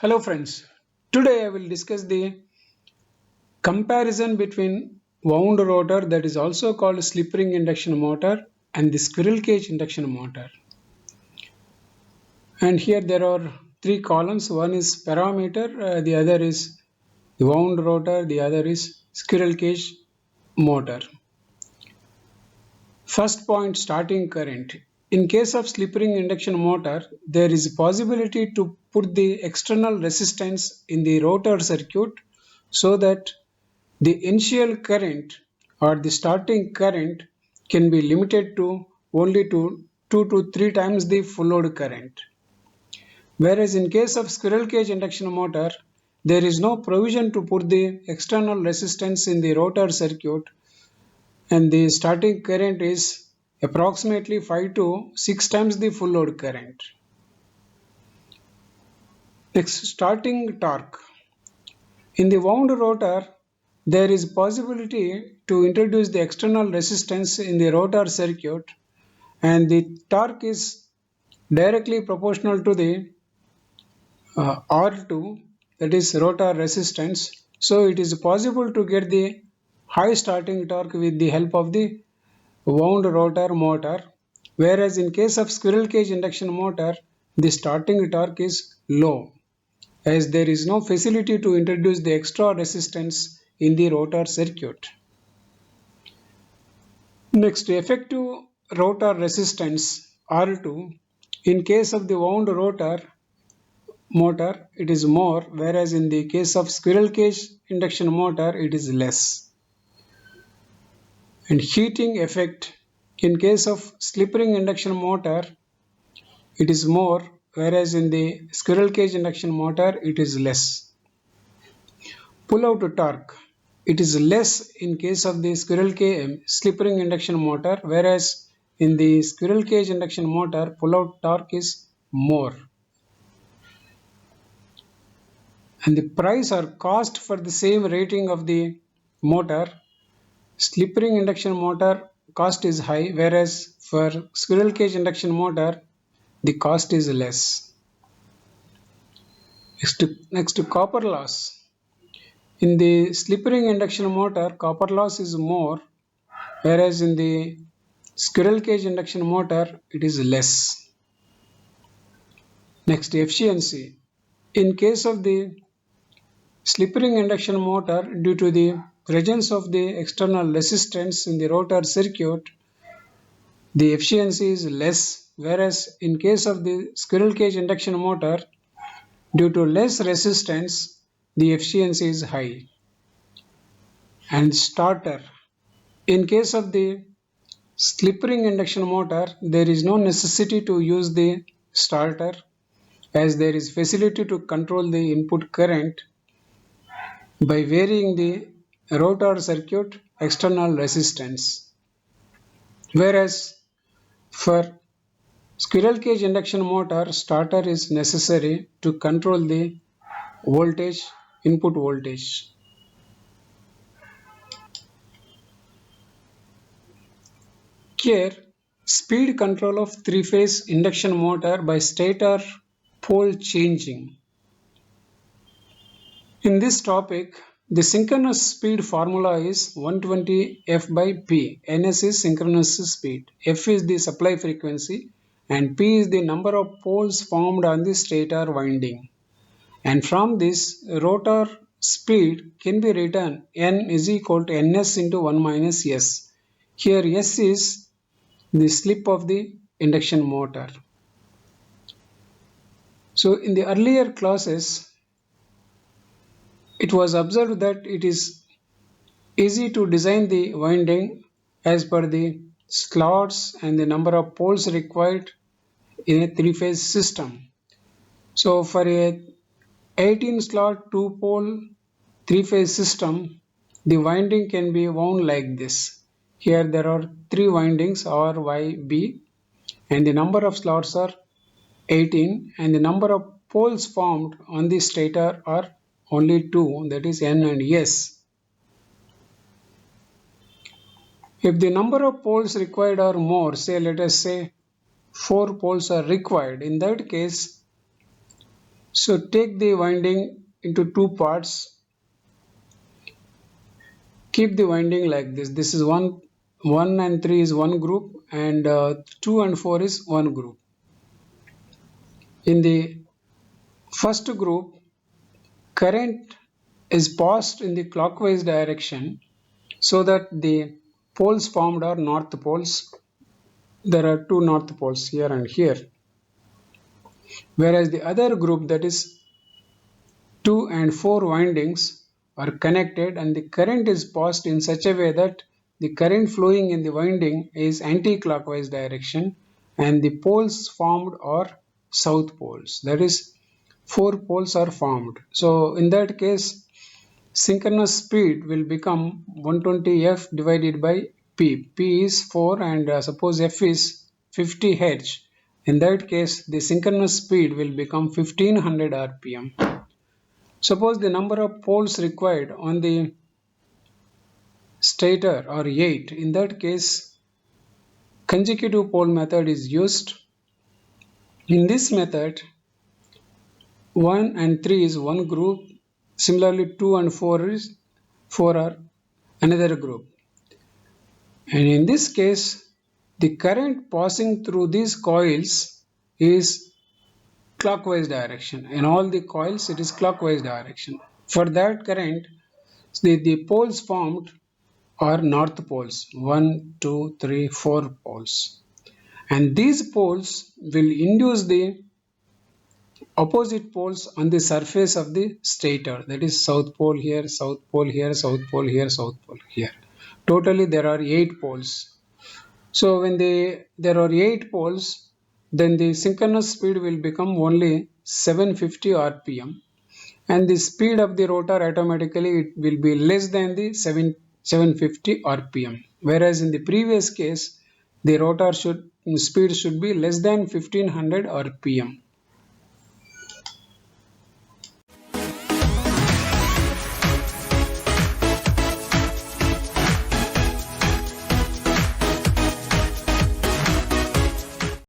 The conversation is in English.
Hello friends, today I will discuss the comparison between wound rotor, that is also called slip ring induction motor, and the squirrel cage induction motor. And here there are three columns. One is parameter, the other is the wound rotor, the other is squirrel cage motor. First point, starting current. In case of slip ring induction motor, there is a possibility to put the external resistance in the rotor circuit so that the initial current or the starting current can be limited to only to 2 to 3 times the full load current. Whereas in case of squirrel cage induction motor, there is no provision to put the external resistance in the rotor circuit, and the starting current is approximately 5 to 6 times the full load current. Next, starting torque. In the wound rotor, there is possibility to introduce the external resistance in the rotor circuit, and the torque is directly proportional to the R2, that is rotor resistance. So it is possible to get the high starting torque with the help of the wound rotor motor, whereas in case of squirrel cage induction motor, the starting torque is low, as there is no facility to introduce the extra resistance in the rotor circuit. Next, effective rotor resistance R2. In case of the wound rotor motor, it is more, whereas in the case of squirrel cage induction motor, it is less. And heating effect. In case of slip ring induction motor, it is more, whereas in the squirrel cage induction motor, it is less. Pull out torque. It is less in case of the slip ring induction motor, whereas in the squirrel cage induction motor, pull out torque is more. And the price or cost for the same rating of the motor, slip ring induction motor cost is high, whereas for squirrel cage induction motor, the cost is less. Next to copper loss. In the slip ring induction motor, copper loss is more, whereas in the squirrel cage induction motor, it is less. Next, efficiency. In case of the slip ring induction motor, due to the presence of the external resistance in the rotor circuit, the efficiency is less, whereas in case of the squirrel cage induction motor, due to less resistance, the efficiency is high. And starter. In case of the slip ring induction motor, there is no necessity to use the starter, as there is facility to control the input current by varying the rotor circuit external resistance. Whereas for squirrel cage induction motor, starter is necessary to control the voltage, input voltage. Here, speed control of three-phase induction motor by stator pole changing. In this topic, the synchronous speed formula is 120 F by P. Ns is synchronous speed, F is the supply frequency, and P is the number of poles formed on the stator winding. And from this, rotor speed can be written N is equal to Ns into 1 minus S. Here S is the slip of the induction motor. So in the earlier classes, it was observed that it is easy to design the winding as per the slots and the number of poles required in a three-phase system. So for a 18-slot 2-pole 3-phase system, the winding can be wound like this. Here there are 3 windings R, Y, B, and the number of slots are 18, and the number of poles formed on the stator are only 2, that is N and S. If the number of poles required are more, say let us say 4 poles are required, in that case So take the winding into two parts. Keep the winding like this. This is 1 and 3 is one group, and 2 and 4 is one group. In the first group, current is passed in the clockwise direction so that the poles formed are north poles. There are two north poles here and here. Whereas the other group, that is 2 and 4 windings, are connected and the current is passed in such a way that the current flowing in the winding is anti-clockwise direction and the poles formed are south poles. That is, 4 poles are formed. So in that case, synchronous speed will become 120 F divided by P. P is 4 and suppose F is 50 Hz. In that case, the synchronous speed will become 1500 RPM. Suppose the number of poles required on the stator are 8. In that case, consecutive pole method is used. In this method, 1 and 3 is one group. Similarly, 2 and 4 are another group. And in this case, the current passing through these coils is clockwise direction. In all the coils, it is clockwise direction. For that current, the poles formed are north poles. 1, 2, 3, 4 poles. And these poles will induce the opposite poles on the surface of the stator. That is south pole here, south pole here, south pole here, south pole here. Totally there are 8 poles. So when there are 8 poles, then the synchronous speed will become only 750 RPM and the speed of the rotor automatically it will be less than the 750 RPM. Whereas in the previous case, the rotor speed should be less than 1500 RPM.